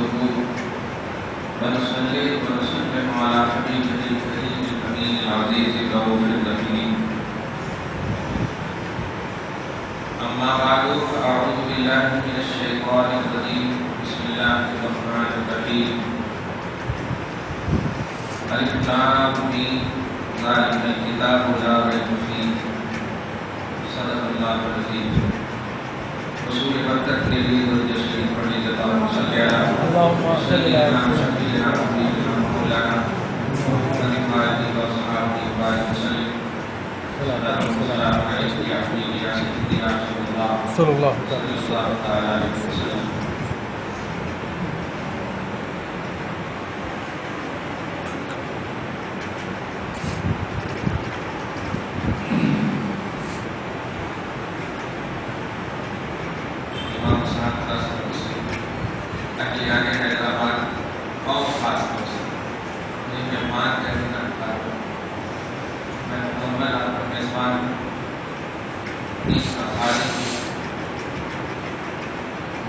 نحمده ونصلي ونسلم على حبيبه الكريم الأمين العزيز الرؤوف الرحيم. أما بعد فأعوذ بالله من الشيطان الرجيم. بسم الله الرحمن الرحيم. ألف لام ميم ذلك الكتاب لا ريب فيه. صدق الله العظيم. رسول برکت کے لیے درود شریف پڑھنے کے بعد صلی اللہم صلی علی سیدنا حبیبنا مولانا محمد وعلى آلہ وصحبہ وبارک وسلم. السلام علیکم یا حبیبی یا سیدی یا رسول اللہ صلی اللہ تعالی علیہ وسلم.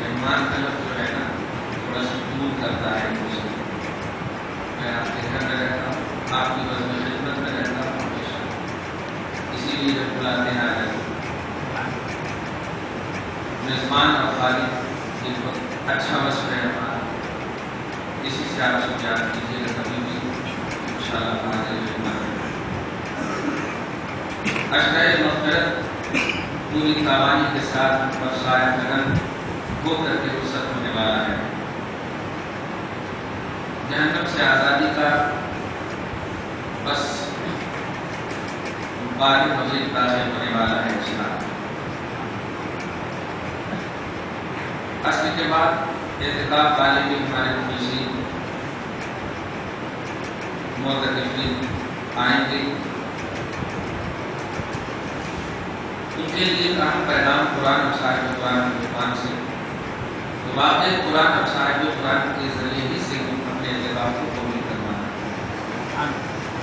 مہمان کا لفظ جو ہے نا تھوڑا سا دور کرتا ہے مجھے. میں آپ کے گھر میں رہتا ہوں, آپ کی بس میں خدمت میں رہتا ہوں ہمیشہ, اسی لیے جب بلاتے ہیں آ جاتے ہیں. میزبان اور خالق ایک اچھا وصف ہے ہمارا, اسی سے آپ سب یاد کیجیے گا کبھی بھی انشاءاللہ حاضر خدمت میں. اشرۂ مغفرت پوری تابانی کے ساتھ برسائے کرم ہو کر کے رخصت ہونے والا ہے. جہنم سے آزادی کا بس بارہ مزید تازہ ہونے والا ہے اسلام. اصل کے بعد اعتکاف والے بھی ہمارے مخلصین معتکفین آئیں گے. ان کے لیے اہم پیغام قرآن اور صاحب قرآن کی زبان سے, تو واقع قرآن اور صاحب قرآن کے ذریعے ہی سے اپنے اعتکاف کو قبول کروانا.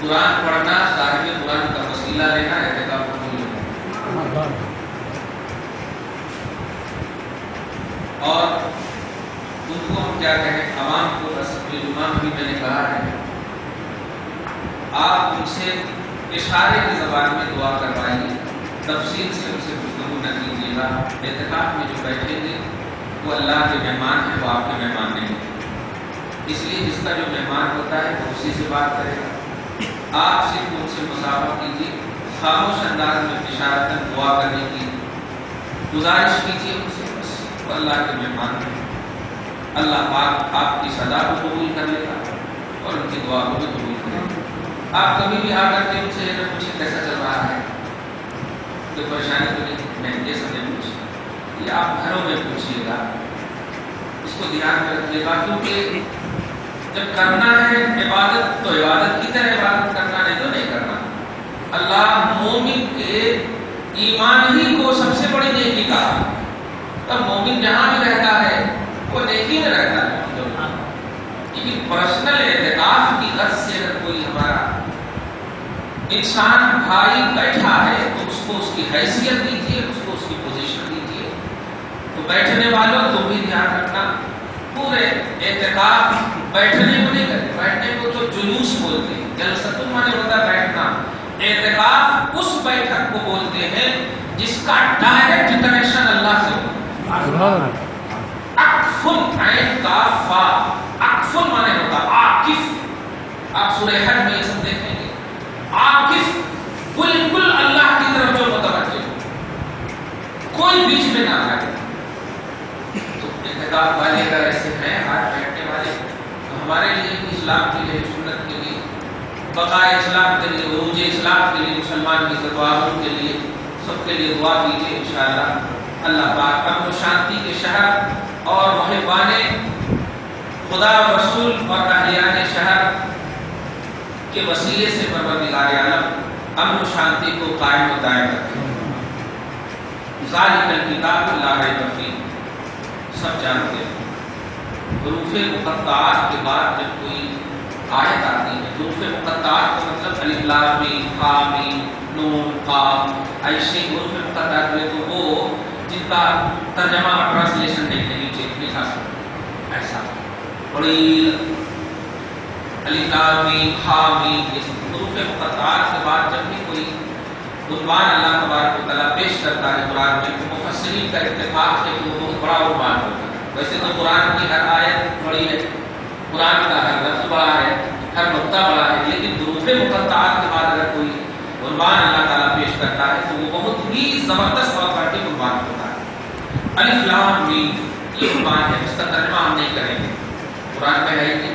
قرآن پڑھنا, صاحب قرآن کا وسیلہ لینا, اعتکاف کو قبول کرنا. اور ان کو ہم کیا کہیں, عوام کو بس امام بھی میں نے کہا ہے, آپ ان سے اشارے کی زبان میں دعا کروائیے, تفصیل سے ان سے گفتگو نہ کیجیے گا. اعتکاف میں جو بیٹھیں گے وہ اللہ کے مہمان ہیں, وہ آپ کے مہمان نہیں ہیں. اس لیے جس کا جو مہمان ہوتا ہے وہ اسی سے بات کرے گا. آپ صرف ان سے مصافحہ کیجیے, خاموش انداز میں اشارتاً دعا کرنے کی گزارش کیجیے ان سے, بس وہ اللہ کے مہمان ہیں. اللہ پاک آپ کی صدا کو قبول کر لے گا اور ان کی دعا کو بھی قبول کرے گا. آپ کبھی بھی آ کر کے ان سے نہ پوچھیں کیسا چل رہا ہے, کوئی پریشانی تو نہیں, میں یہ سمجھے پوچھیں, یہ آپ گھروں میں پوچھیے گا. اس کو دھیان میں رکھیے گا, کیونکہ جب کرنا ہے عبادت تو عبادت کی طرح عبادت کرنا, نہیں تو نہیں کرنا. اللہ مومن کے ایمان ہی کو سب سے بڑی نیکی کہا. تب مومن جہاں بھی رہتا ہے وہ نیکی میں رہتا ہے. لیکن پرسنل اعتکاف کی غرض سے اگر کوئی ہمارا انسان بھائی بیٹھا ہے تو اس کو اس کی حیثیت دیجیے, اس کو اس کی پوزیشن دیجیے. تو بیٹھنے والوں تم بھی دھیان رکھنا, پورے اعتکاف بیٹھنے کو نہیں کرتے. بیٹھنے کو تو جلوس بولتے ہیں, جلسۃ مانے ہوتا ہے بیٹھنا. اعتکاف اس بیٹھک کو بولتے ہیں جس کا ڈائریکٹ کنیکشن اللہ سے ہو. اقفل عین کاف فا, اقفل مانے ہوتا عاکف. آپ سورہ حج میں یہ سب دیکھیں گے, عاکف بالکل اللہ کی طرف جو متوجہ ہو, کوئی بیچ میں نہ آئے. تو اعتکاف والے اگر ایسے ہیں ہاتھ بیٹھنے والے, تو ہمارے لیے اسلام کے لیے, سنت کے لیے, بقائے اسلام کے لیے, عروج اسلام کے لیے, مسلمان کی ذوالوں کے لیے, سب کے لیے دعا کیجیے. انشاءاللہ اللہ پاک امن و شانتی کے شہر اور محبان خدا و رسول اور اہلیان شہر کے وسیلے سے پروردگار عالم امن و شانتی کو قائم و دائم رکھے. ذالک الکتاب لا ریب فیہ, سب جانتے ہیں. حروف مقطعات کے بعد جب کوئی آیت آتی ہے, حروف مقطعات کا مطلب الف لام میم ہا میم نون قاف, ایسے حروف مقطعات ہوئے تو وہ جن کا ترجمہ اور ٹرانسلیشن دیکھنے نیچے لکھا سکتے ایسا. بڑی الف لام میم ہا میم، یہ حروف مقطعات کے بعد جب بھی کوئی عنوان اللہ تبارک و تعالیٰ پیش کرتا ہے قرآن میں، تو مفسرین کا اتفاق ہے کہ وہ بہت بڑا عنوان ہوتا ہے۔ ویسے تو قرآن کی ہر آیت بڑی ہے، قرآن کا ہر لفظ بڑا ہے، ہر نقطہ بڑا ہے، لیکن حروف مقطعات کے بعد اگر کوئی عنوان اللہ تعالیٰ پیش کرتا ہے تو وہ بہت ہی زبردست اور قاطع عنوان ہوتا ہے۔ الف لام میم یہ عنوان ہے، اس کا ترجمہ ہم نہیں کریں گے، قرآن میں ہے کہ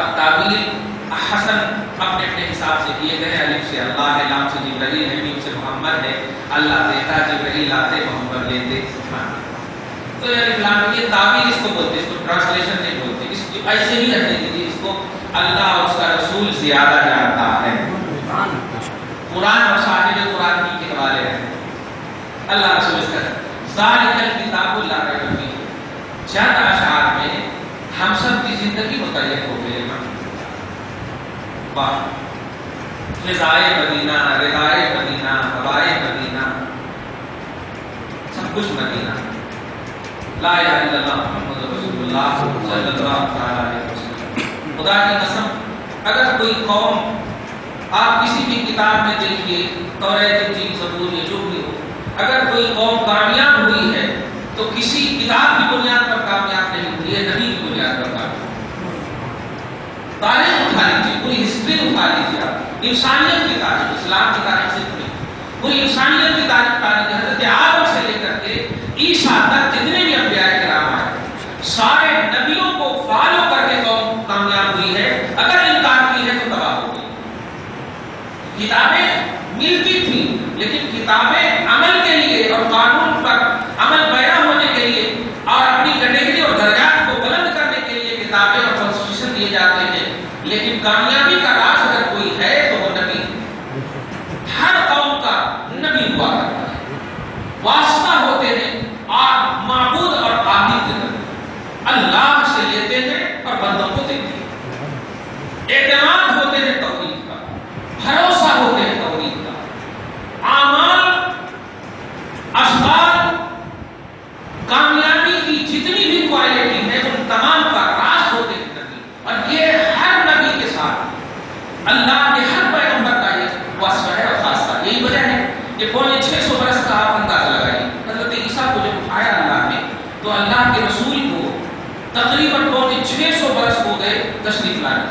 اب تعبیر حسن اپنے اپنے حساب سے کیے گئے ہیں۔ الف سے اللہ ہے، لام سے جبرائیل ہے، میم سے محمد ہے، اللہ دیتا جبرائیل لاتے محمد لیتے، سبحان اللہ۔ تو یہ الف لام یہ تعبیر اس کو بولتے ہیں، اس کو ٹرانسلیشن نہیں بولتے، اس کو ایسے ہی رہنے دیجیے، اس کو اللہ اور اس کا رسول زیادہ جانتا ہے۔ قرآن اور صاحب قرآن کی کے حوالے ہیں، اللہ رسول اس کا ذالک الکتاب لا ریب فیہ، چند اشعار میں ہم سب کی زندگی متعلق ہو گئی ہے۔ واہ، فضائے مدینہ، رضائے مدینہ، ہوائے مدینہ، سب کچھ مدینہ، لا الہ الا اللہ محمد رسول اللہ صلی اللہ علیہ وسلم۔ خدا کی قسم اگر کوئی قوم، آپ کسی بھی کتاب میں دیکھیے، توریت انجیل زبور یہ جو بھی ہو، اگر کوئی قوم کامیاب ہوئی ہے تو کسی کتاب کی بنیاد پر کامیاب نہیں ہوئی ہے، نبی کی بنیاد پر کامیاب۔ تاریخ اٹھا لیجیے، پوری ہسٹری اٹھا لیجیے، آپ انسانیت کی تاریخ، اسلام کی تاریخ سے نہیں، پوری انسانیت کی تاریخ اٹھا لیجیے، حضرت آدم سے لے کر کے عیسیٰ تک جتنے بھی انبیاء کرام آئے، سارے نبیوں کو فالو کر کے قوم کامیاب ہوئی ہے، اگر انکار کی ہے تو تباہ ہو گئی۔ کتابیں ملتی تھیں لیکن کتابیں عمل کے لیے اور قانون پر عمل پیرا ہونے کے لیے اور اپنی کیٹیگری اور درجات کو بلند کرنے کے لیے کتابیں اور کانسٹیٹیوشن دیے جاتے ہیں، لیکن کامیابی کا راز اگر کوئی ہے تو وہ نبی، ہر قوم کا نبی ہوا کرتا ہے، واسطہ ہوتے ہیں اور معبود اور عابد کے درمیان، اللہ سے لیتے ہیں اور بندوں کو دیتے ہیں، اعتماد ہوتے ہیں توحید کا، بھروسہ ہوتے ہیں توحید کا، اعمال، اسباب، کامیابی کی جتنی بھی کوالٹی ہے ان تمام کا راز ہوتے ہیں نبی، اور یہ ہر نبی کے ساتھ اللہ کے ہر پیغمبر کا یہ وصف ہے اور خاصہ۔ یہی وجہ ہے کہ 650 برس کا آپ اندازہ لگائیے، حضرت عیسیٰ کو جب اٹھایا اللہ نے تو اللہ کے رسول کو تقریباً 650 برس ہو گئے تشریف لانے،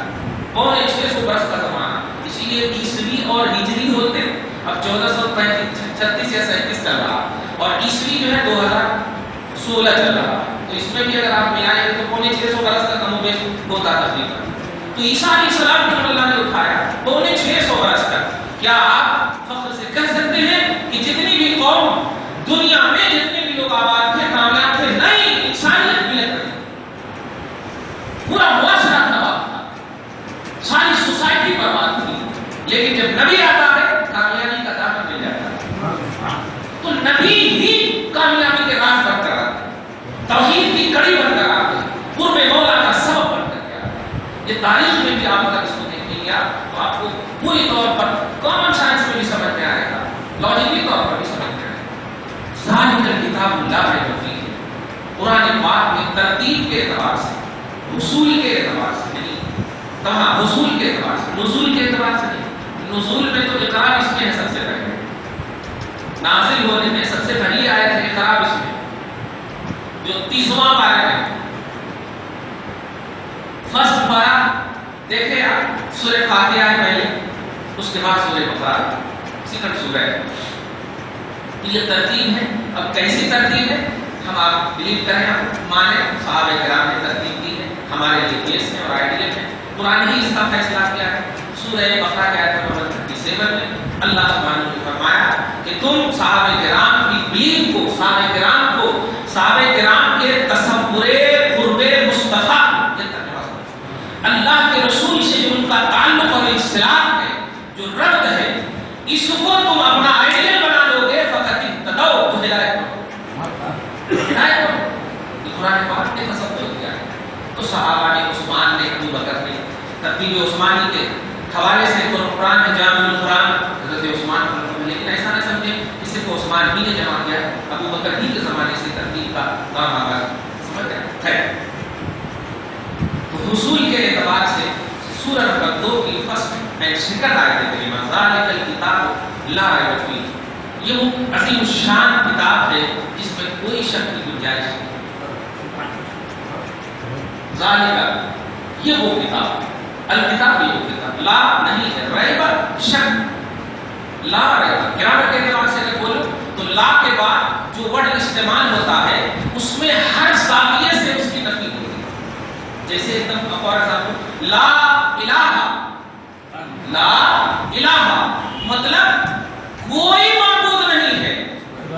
650 برس کا زمانہ، اسی لیے عیسوی اور ہجری ہوتے ہیں، اب 1436 یا 37 چل رہا اور عیسوی جو ہے 2016 چل رہا، تو اس میں بھی اگر آپ ملائیں تو 650 برس کا کم و بیش ہوتا تقریباً۔ تو عیسیٰ علیہ السلام کو اللہ نے اٹھایا 650 برس تک، کیا آپ فخر سے کہہ سکتے ہیں کہ جتنی بھی قوم دنیا میں جتنے بھی لوگ آباد تھے کامیاب تھے؟ نہیں، انسانیت ملت رہی، پورا معاشرہ تباہ تھا، ساری سوسائٹی برباد تھی، لیکن جب نبی آتا ہے کامیابی کا دامن مل جاتا ہے۔ تو نبی ہی کامیابی کے راز برقرار ہے، توحید کی کڑی برقرار ہے، قرب مولا کا سبب بن کر کے آتا ہے۔ یہ تاریخ میں بھی آپ اگر اس کو دیکھیں گے تو آپ کو پوری طور پر کامن سائنس میں بھی سمجھ میں آئے گا، لاجیکلی طور پر بھی سمجھ میں آئے گا۔ ذالک الکتاب لا ریب فیہ، قرآن پاک میں ترتیب کے اعتبار سے، اصول کے اعتبار سے نہیں، تمام اصول کے اعتبار سے، نزول کے اعتبار سے نہیں، نزول میں تو اقرا اس میں ہے سب سے پہلے، نازل ہونے میں سب سے پہلی آیت ہے اقرا اس میں، جو 30واں پارہ ہے، فرسٹ پارہ دیکھیں آپ، سورہ فاتحہ ہے پہلے، اس کے بعد سورہ بقرہ، سیکنڈ سورہ ہے۔ یہ ترتیب ہے، اب کیسی ترتیب ہے ہم آپ بلیو کریں، آپ مانیں، صحابہ کرام نے ترتیب کی ہے، ہمارے لیے بیس ہے اور آئیڈیل ہے، قرآن ہی اس کا فیصلہ کیا ہے۔ سورہ بقرہ کے آیت نمبر 37 میں اللہ سبحانہ نے فرمایا کہ تم صحابہ کرام کی بلیو کو، صحابہ کرام کے تصور قرب مصطفیٰ، اللہ کے رسول سے جو ان کا تعلق اور انسلاک ہے، جو ربط ہے، اس کو تم اپنا آئیڈیل بنا لو گے، فقط ابتداؤ تو ہدایت پاؤ، ہدایت پاؤ۔ قرآن پاک نے تصور کیا ہے، تو صحابہ نے، عثمان نے، ابو بکر نے، ترتیب عثمانی کے حوالے سے قرآن ہے جامع القرآن، حضرت عثمان کو، لیکن ایسا نہ سمجھے کہ صرف عثمان ہی نے جمع کیا، ابو بکر ہی کے زمانے سے ترتیب کا کام آغاز، سمجھ گئے؟ خیر، تو حصول کے اعتبار سے سورہ نمبر 2 کی فرسٹ اینڈ سیکنڈ آیت کریمہ ذالک الکتاب لا ریب فیہ، یہ وہ عظیم الشان کتاب ہے جس میں کوئی شک کی گنجائش نہیں۔ ذالک یہ وہ کتاب، الکتاب یہ وہ کتاب، لا نہیں ہے، ریب شک، لا ریب گرامر کے اعتبار سے اگر بولو تو لا کے بعد جو ورڈ استعمال ہوتا ہے اس میں ہر زاویے سے اس کی نفی ہوتی ہے۔ جیسے ایک دم فار ایگزامپل لا الہ، لا الہ مطلب کوئی معبود نہیں ہے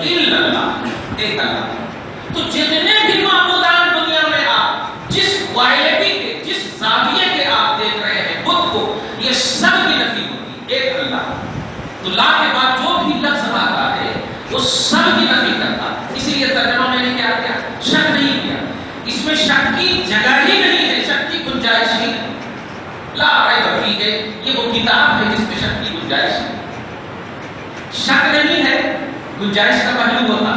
الا اللہ، ایک اللہ۔ تو جتنے بھی معبودان دنیا میں آپ جس کوالٹی کے، جس زاویے کے آپ دیکھ رہے ہیں بت کو، یہ سب کی نفی ہوتی ہے ایک اللہ۔ تو لا کے بعد جو بھی لفظ آتا ہے وہ سب کی نفی کرتا، اسی لیے ترجمہ میں نے کیا کیا، شک نہیں کیا، اس میں شک کی جگہ ہی نہیں ہے، شک کی گنجائش ہی نہیں۔ لا ریب فیہ یہ وہ کتاب ہے جس میں شک کی گنجائش ہے، شک نہیں ہے گنجائش کا پہلو ہوتا،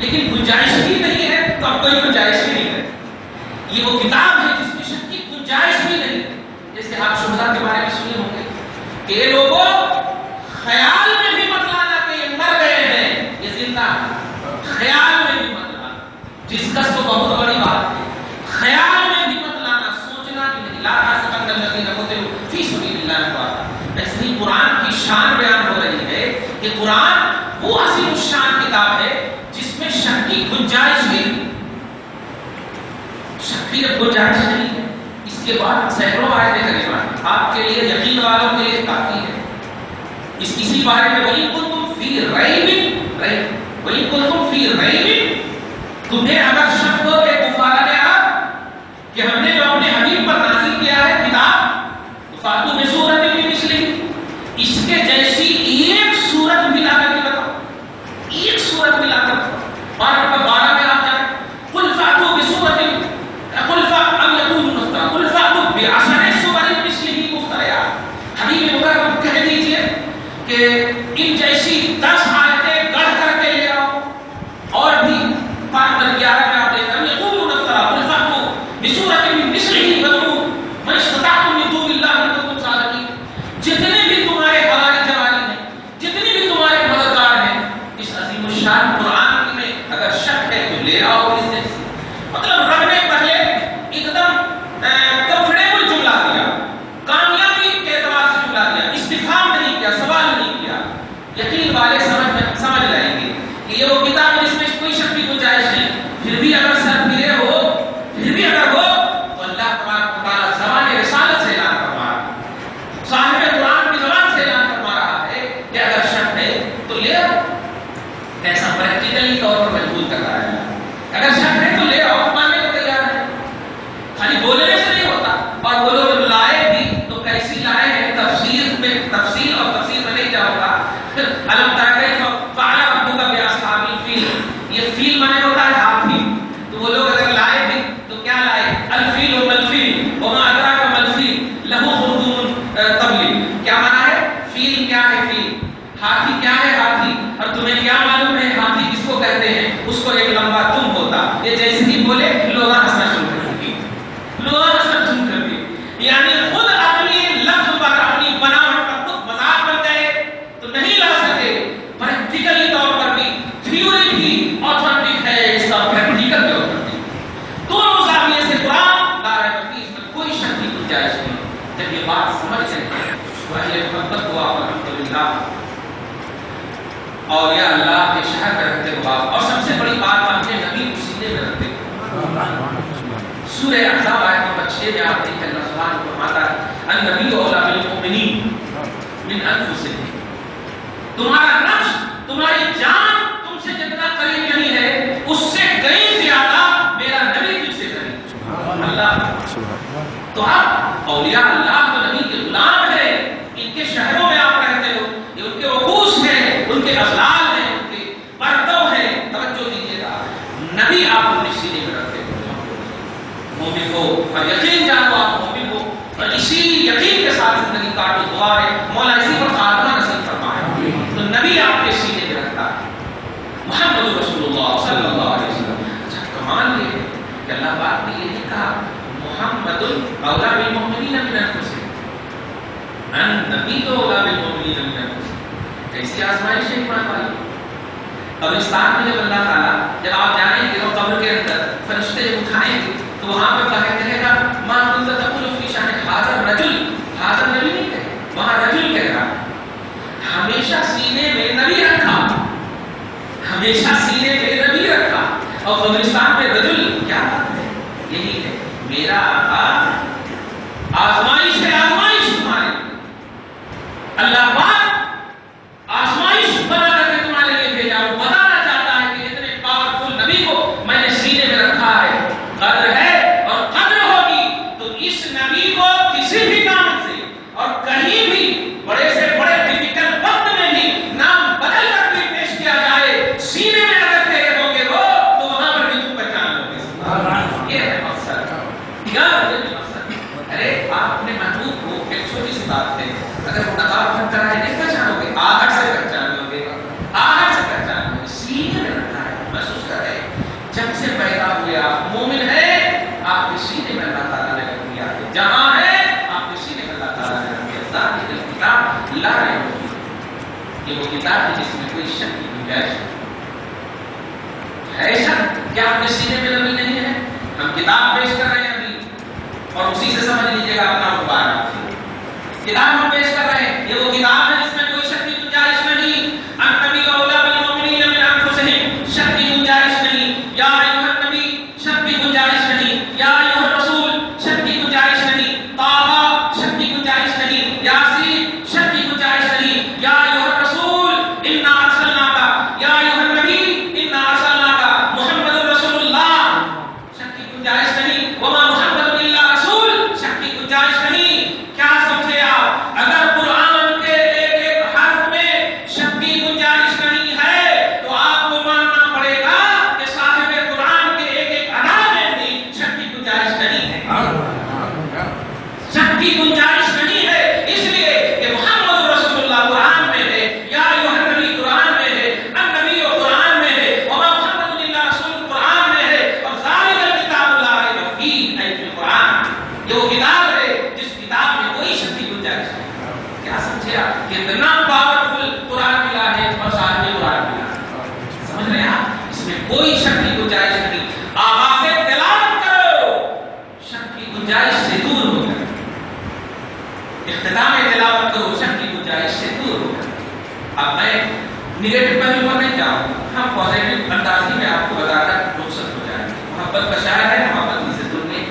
لیکن گنجائش ہی نہیں ہے تو اب کوئی گنجائش ہی نہیں ہے۔ یہ وہ کتاب ہے جس میں شک کی گنجائش ہی نہیں ہے۔ جیسے آپ شہداء کے بارے میں سنے ہوں گے کہ یہ لوگوں خیال میں بھی مت لانا کہ یہ مر گئے ہیں، یہ زندہ ہے، خیال میں بھی مت لانا، ڈسکس تو بہت بڑی بات ہے، خیال میں بھی مت لانا، سوچنا بھی نہیں، لا تحسبن الذین قتلوا فی سبیل اللہ امواتا۔ ایسے ہی قرآن کی شان بیان ہو رہی ہے کہ قرآن وہ عظیم الشان کتاب ہے جس میں شک کی گنجائش ہی نہیں، شک کی گنجائش نہیں ہے۔ اس کے بعد سینکڑوں آیتیں کریمہ آپ کے لیے، یقین والوں کے لیے کافی ہے۔ اسی بارے میں وہی کنتم فی ریب، وہی کنتم فی ریب، تمہیں اگر شک ہو کہ کفار نے کہ ہم نے جو اپنے حبیب پر نازل کیا ہے کتاب، فاتو بسورۃ من مثلہ، اس کے جیسی ایک سورت ملا کر کے بتاؤ، ایک سورت ملا کر، اور نمبر 12 میں آپ جائیں قل فاتو بسورۃ قل ام یقولون افترا قل فاتو بعشر سور مثلہ مفتریات، حبیب مکرم کہہ دیجئے کہ ان جیسی 10 آیتیں گڑھ کر کے لے آؤ، اور بھی 5 11 میں آپ دیکھ رہے ہیں یقولون افترا قل فاتو بسورۃ من مثلہ وادعوا من استطعتم من دون اللہ ان کنتم صادقین۔ جتنے بھی تمہارے حواری جواری ہیں، جتنے بھی تمہارے مددگار ہیں، اس عظیم الشان قرآن میں اگر شک ہے تو لے آؤ اس سے۔ مطلب رب نے پہلے ایک دم کمفرٹیبل جملہ دیا، کامیابی کے اعتبار سے جملہ دیا، استفہام نہیں کیا، سوال نہیں کیا۔ یقین والے سمجھ لیں گے کہ یہ وہ کتاب ہے جس میں کوئی شک کی گنجائش نہیں۔ پھر بھی اگر سر پھرے ہو، پھر بھی اگر ہو تو اللہ تبارک و تعالیٰ زبان رسالت سے اعلان فرما رہا ہے، صاحب قرآن کی زبان سے اعلان فرما رہا ہے کہ اگر شک ہے تو لے آؤ۔ ایسا پریکٹیکلی طور پر مجبور کر رہا ہے، اگر شک ہے تو لے آؤ، ماننے کو تیار ہے، خالی بولنے سے نہیں ہوتا۔ اور وہ لوگ لائے بھی تو کیسی لائے ہیں، تفسیر میں تفصیل اور تفسیر میں نہیں جاؤں گا۔ علم تاکہ فعل ربک باصحاب الفیل، یہ فیل مانے ہوتا ہے ہاتھی، تو وہ لوگ اگر لائے بھی تو کیا لائے، الفیل و ملفیل وما ادراک ملفیل لہ خرطوم طویل، کیا مانا ہے فیل، کیا ہے فیل، ہاتھی کیا ہے ہاتھی، اور تمہیں کیا معلوم ہے ہاتھی کس کو کہتے ہیں، اس کو ایک لمبا تم ہوتا۔ یہ جیسے ہی بولے لوگ ہنسنا شروع کر دیں، لوگ ہنسنا شروع کر دیں، یعنی خود اپنی لفظ پر اپنی بناوٹ پر خود مذاق بن گئے تو نہیں لا سکے۔ پریکٹیکلی طور پر بھی تھیوری بھی آتھنٹک ہے، اس کا پریکٹیکل طور پر بھی دونوں زاویے سے قرآن لا ریب فیہ، اس میں کوئی شک کی گنجائش نہیں۔ جب یہ بات سمجھ گئے تو اہل محبت ہوا الحمدللہ، اور یا اللہ کے شہر میں رکھتے ہوا، اور سب سے بڑی بات اپنے نبی کو سینے میں رکھتے ہوئے۔ سورہ احزاب آیت نمبر 6 میں آپ دیکھیں اللہ سبحانہ و تعالیٰ النبی اولیٰ بالمؤمنین من انفسہم، تمہارا نفس، تمہاری جان تم سے جتنا قریب نہیں ہے اس سے کئی زیادہ میرا نبی تجھ سے قریب۔ اللہ تو آپ اولیاء اللہ تو نبی کے غلام ہیں، ان کے شہروں میں آپ رہتے ہو، یہ ان کے وقوس ہیں، ان کے اضلاع ہیں، ان کے پردوں ہیں، توجہ دیجیے گا، نبی آپ اپنے سینے میں رکھتے ہو۔ مومن ہو اور یقین جانو آپ مومن ہو، اور اسی یقین کے ساتھ زندگی کاٹو، دعا ہے مولا اسی پر خاتمہ نصیب فرمائے۔ تو نبی آپ کے سینے میں رکھتا ہے محمد رسول اللہ صلی اللہ علیہ وسلم۔ کمال یہ ہے کہ اللہ پاک نے یہ نہیں کہا محمد اولا بالمؤمنین من انفسہم، النبی اولا بالمؤمنین من انفسہم. کیسی آزمائش ہے ایمان والی. قبرستان میں جب اللہ تعالیٰ جب آپ جائیں گے اور قبر کے اندر فرشتے جب اٹھائیں گے تو وہاں پہ کہے گا ما کنت تقول فی شأن ھذا الرجل، ھذا نبی نہیں کہے، وہاں رجل کہہ رہا. ہمیشہ سینے میں نبی رکھا، ہمیشہ سینے میں نبی رکھا، اور قبرستان میں رجل. کیا بات ہے؟ یہی ہے میرا آقا. آزمائش ہے، آزمائش تمہارے اللہ پاک آزمائش بنا کر کے تمہارے لیے بھیجا. وہ بتانا چاہتا ہے کہ اتنے پاورفل نبی کو میں نے سینے میں رکھا ہے. قدر ہے اور قدر ہوگی تو اس نبی کو کسی بھی کام سے اور کہیں بھی بڑے سے بڑے ڈیفیکلٹ وقت میں بھی نام بدل کر کے پیش کیا جائے، سینے میں اگر تیرے ہوگے وہ تو وہاں پر بھی تم پہچان لوگے. یہ ہے مقصد. کیا ہے مقصد؟ ارے آپ اپنے محبوب کو ایک چھوٹی سی بات ہے، اگر وہ نقاب پہن کر آئے نہیں پہچانو گے، آہٹ سے پہچان لو گے، آہٹ سے پہچان لو گے. سینے میں رکھا ہے، محسوس کر رہے. جب سے پیدا ہوئے آپ مومن ہے، آپ کے سینے میں اللہ تعالیٰ نے رکھ دیا ہے. جہاں ہے آپ کے سینے میں اللہ تعالیٰ نے رکھ دیا. ذالک الکتاب لا ریب فیہ، یہ وہ کتاب ہے جس میں کوئی شک کی گنجائش ہے. شک کیا آپ کے سینے میں نبی نہیں ہے؟ ہم کتاب پیش کر رہے ہیں ابھی، اور اسی سے سمجھ لیجیے گا اپنا مبارک. کتاب ہم پیش کر رہے ہیں، یہ وہ کتاب ہے جس میں کوئی شک کی گنجائش نہیں. النبی اولی بالمؤمنین من انفسہم، شک کی گنجائش نہیں. یا ایھا النبی، شک کی گنجائش نہیں. یا ایھا الرسول، شک کی گنجائش نہیں. طٰہٰ، شک کی گنجائش نہیں. یاسین، شک کی گنجائش نہیں. یا ایھا الرسول انا ارسلناک، یا ایھا النبی انا ارسلناک محمد رسول اللہ، شک کی گنجائش نہیں. وما محمد الا رسول، شک کی گنجائش نہیں. کیا سمجھے آپ؟ اگر قرآن کے ایک ایک حرف میں شک کی گنجائش نہیں ہے تو آپ کو ماننا پڑے گا کہ صاحب قرآن کے ایک ایک ادا میں بھی شک کی گنجائش نہیں ہے. شک کی گنجائش نہیں ہے، اس لیے کہ محمد رسول اللہ قرآن میں ہے. یا ایھا النبی قرآن میں ہے. النبی قرآن میں ہے. وما محمد الا رسول قرآن میں ہے. اور ذالک الکتاب لا ریب فیہ، اے فی القرآن، یہ وہ کتاب ہے جس کتاب میں کوئی شک کی گنجائش نہیں. کیا سمجھے آپ؟ کتنا پاورفل قرآن ملا ہے اور صاحب قرآن ملا ہے. سمجھ رہے ہیں آپ؟ اس میں کوئی شک کی گنجائش نہیں. آغاز تلاوت کرو، شک کی گنجائش سے دور ہو کر. اختتام تلاوت کرو، شک کی گنجائش سے دور ہو کر. اب میں نگیٹو پہلو پر نہیں جاؤں، ہم پازیٹو اندازی میں آپ کو بتا کر رخصت ہو جائیں گے. محبت کا شاعر ہے، محبت کی زندگی میں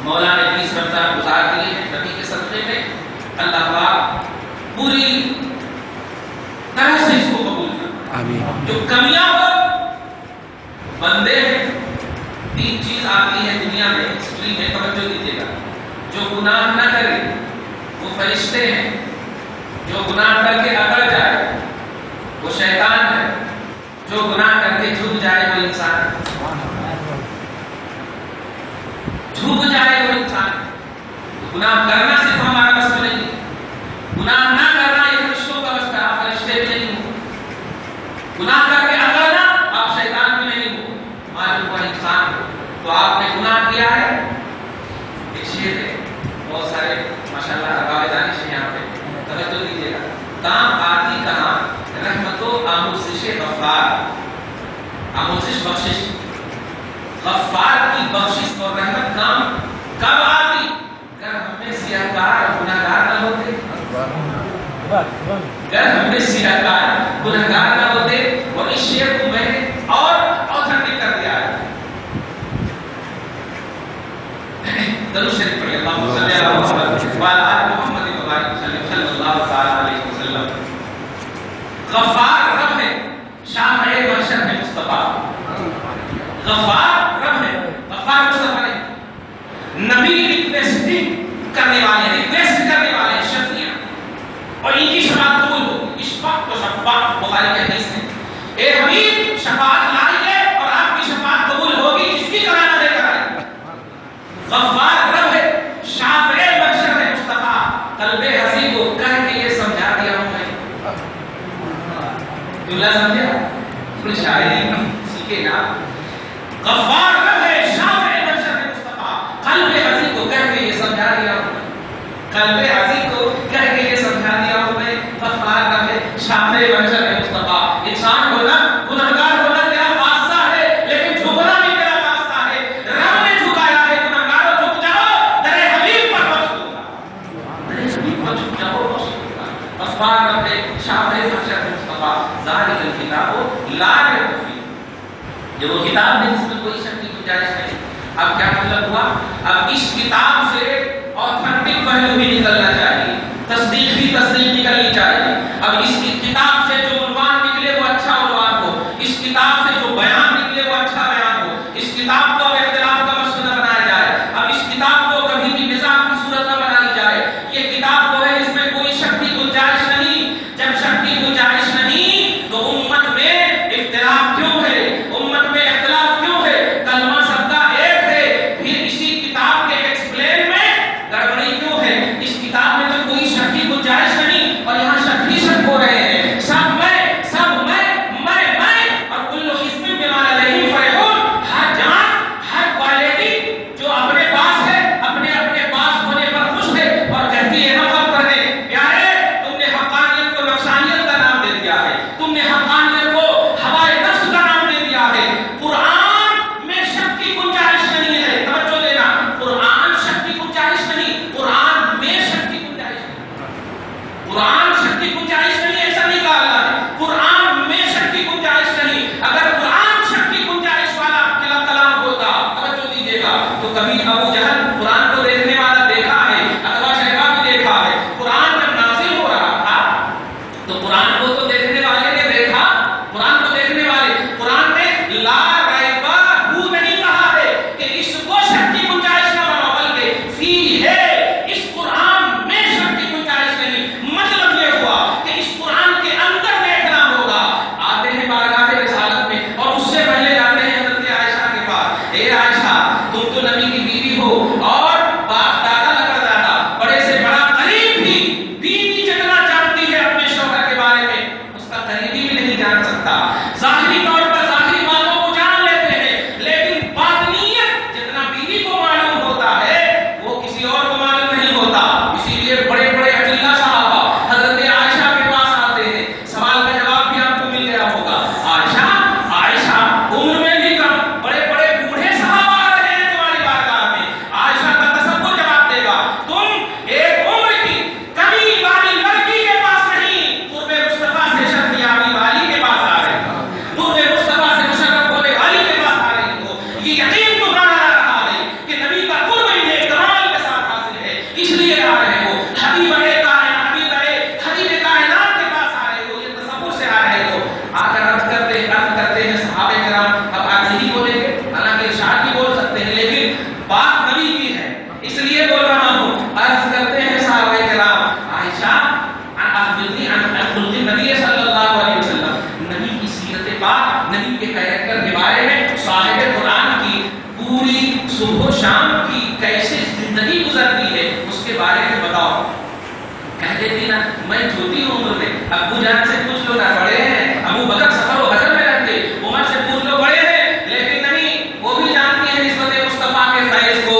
مولا نے 20 رمضان گزار دیے ہیں نبی کے صدقے میں. اللہ پاک پوری طرح سے اس کو قبول کرے. جو کمیاں ہو بندے ہیں. 3 چیز آتی ہے دنیا میں، ہسٹری میں، توجہ دیجیے گا. جو گناہ نہ کرے وہ فرشتے ہیں، جو گناہ کر کے اکڑ جائے وہ شیطان ہے، جو گناہ کر کے جھک جائے وہ انسان ہے. جھک جائے وہ انسان. گناہ کرنا صرف ہمارا بس میں نہیں، گناہ نہ کرنا یہ فرشتوں کا بس ہے. آپ فرشتے بھی نہیں ہو. گناہ کر کے اکڑنا آپ شیطان بھی نہیں ہو، معلوم ہوا انسان ہو. تو آپ نے گناہ کیا ہے. ایک شعر ہے، بہت سارے ماشاءاللہ ارباب دانش ہیں یہاں پہ، توجہ دیجیے گا. کام آتی کہاں رحمت و آموزش غفار. آموزش بخشش، غفار کی بخشش اور رحمت کام کب آتی؟ اگر ہم میں سیاہکار اور گناہگار نہ ہوتے، اگر ہم میں سیاہکار گناہگار نہ ہوتے. اور اس شعر کو میں نے اور آتھینٹک کر دیا ہے. درود شریف پڑھیے. اللہم صلی علی محمد وعلی آل محمد وبارک وسلم صلی اللہ تعالی علیہ وسلم. غفار رب ہے، شافع محشر ہے مصطفیٰ. غفار رب ہے، غفار مصطفیٰ ہے. نبی ریکویسٹنگ کرنے والے، ریکویسٹ کرنے والے شفیع، اور ان کی شفاعت قبول ہوگی. اشفاق و شفاعت بخاری کی حدیث ہے. اے حبیب شفاعت لائیے اور آپ کی شفاعت قبول ہوگی جس کی کرانا دے کر آئے. غفار رب ہے، شافع محشر ہے مصطفیٰ. قلب حزین کو کہہ کے یہ سمجھا دیا ہوں میں. جملہ سمجھا؟ تھوڑی شاعری سیکھے نا. غفار رب ہے، شافع محشر ہے مصطفیٰ. قلب حزین کو کہہ کے قلب عزیز کو کہہ کے یہ سمجھا دیا انہیں غفار کا ہے شامل منظر ہے مصطفیٰ انسان ہونا گنہگار ہونا تیرا خاصہ ہے لیکن جھکنا بھی تیرا خاصہ ہے رب نے جھکایا ہے گنہگاروں جھک جاؤ در حبیب پر بخش دوں گا در حبیب پر جھک جاؤ بخش دوں گا غفار رب ہے شامل منظر مصطفیٰ ذالک الکتاب لا ریب فیہ جو وہ کتاب ہے جس میں کوئی شک کی گنجائش نہیں اب کیا مطلب ہوا اب اس کتاب سے آتھنٹک پہلو بھی نکلنا چاہیے تصدیق بھی تصدیق نکلنی چاہیے اب اس کتاب سے جو عنوان نکلے وہ اچھا عنوان ہو اس کتاب سے جو بیان نکلے وہ اچھا بیان ہو اس کتاب کو اختلاف کا مسئلہ نہ بنایا جائے اب اس کتاب کو کبھی بھی نظام کی صورت نہ بنائی جائے یہ کتاب وہ ہے جس میں کوئی شک کی گنجائش نہیں جب شک کی گنجائش نہیں تو امت میں اختلاف کیوں ہے امت میں اختلاف کیوں ہے کلمہ سب کا ایک ہے پھر اسی کتاب کے ایکسپلین میں گڑبڑی کیوں ہے اس کتاب میں تو کوئی شک کی گنجائش نہیں اور یہاں شک ہی شک ہو رہے ہیں سب میں اور کل حزب بما لدیہم فرحون ہر جان ہر کوالٹی جو اپنے پاس ہے اپنے پاس ہونے پر خوش ہے اور کہتی ہے ہم غم کرنے پیارے تم نے حقانیت کو نفسانیت کا نام دے دیا ہے تم نے حقانیت کو ہوائے نفس کا نام دے دیا ہے قرآن میں شک کی گنجائش نہیں ہے توجہ دینا قرآن شک کی گنجائش نہیں قرآن میں شک کی گنجائش نہیں قرآن شک کی گنجائش نہیں ایسا نہیں کہا اللہ نے قرآن میں شک کی گنجائش نہیں اگر قرآن شک کی گنجائش والا کلام ہوتا توجہ دیجیے گا تو کبھی ابو جہل قرآن کو دیکھنے والا دیکھا ہے اتبا شیبہ بھی دیکھا ہے قرآن جب نازل ہو رہا تھا تو قرآن کو تو دیکھنے والے نے دیکھا قرآن کو دیکھنے والے قرآن نے لا ریب ہو نہیں کہا ہے کہ اس کو شک کی گنجائش نہ بناؤ بلکہ فی ہے اس قرآن میں شک کی گنجائش نہیں مطلب یہ ہوا کہ اس قرآن کے اندر دیکھنا ہوگا آتے ہیں بارگاہ رسالت میں اور اس سے پہلے جاتے ہیں حضرت عائشہ کے پاس اے عائشہ تم تو نبی کی بیوی ہو اور باپ دادا لگا دادا بڑے سے بڑا قریب بھی بیوی جتنا جانتی ہے اپنے شوہر کے بارے میں اس کا قریبی بھی نہیں جان سکتا ظاہری طور پر ظاہری باتوں کو جان لیتے ہیں لیکن باطنیت جتنا بیوی کو معلوم ہوتا ہے وہ کسی اور کو معلوم نہیں ہوتا اسی لیے بڑے بڑے اجلہ صحابہ حضرت عائشہ کے پاس آتے ہیں سوال کا جواب بھی آپ کو مل گیا ہوگا عائشہ عمر میں بھی کم بڑے بڑے بوڑھے صحابہ آ رہے ہیں تمہاری بارگاہ میں عائشہ کا تصور جواب دے گا تم ایک عمر کی کمی والی لڑکی کے پاس نہیں قرب مصطفیٰ سے شرف یابی والی کے پاس آ رہے ہو قرب مصطفیٰ سے مشرف ہونے والی کے پاس آ رہی ہو یہ یقین تو بڑھا رہا ہے کہ نبی کا قرب انہیں کمال کے ساتھ حاصل ہے اس لیے آ رہے ہو حبیب کائنات کے پاس آ رہے ہو یہ تصور سے آ رہے ہو آ کر عرض کرتے ہیں صحابہ کرام اب آج نہیں بولیں گے حالانکہ ارشاد بھی بول سکتے ہیں لیکن بات نبی کی ہے اس لیے بول رہا ہوں عرض کرتے ہیں صحابہ کرام عائشہ اخبرنی عن خلق النبی صلی اللہ علیہ وسلم نبی کی سیرت پاک نبی کے کیریکٹر کے بارے میں صاحب قرآن کی پوری صبح و شام کی کیسے زندگی گزرتی ہے اس کے بارے میں بتاؤ کہہ دیتی نا میں چھوٹی عمر میں ابو جان سے پوچھ لو نا بڑے ہیں ابو بکر سفر و حضر میں رہتے عمر سے پوچھ لو بڑے ہیں لیکن نہیں وہ بھی جانتی ہے نسبت مصطفیٰ کے فیض کو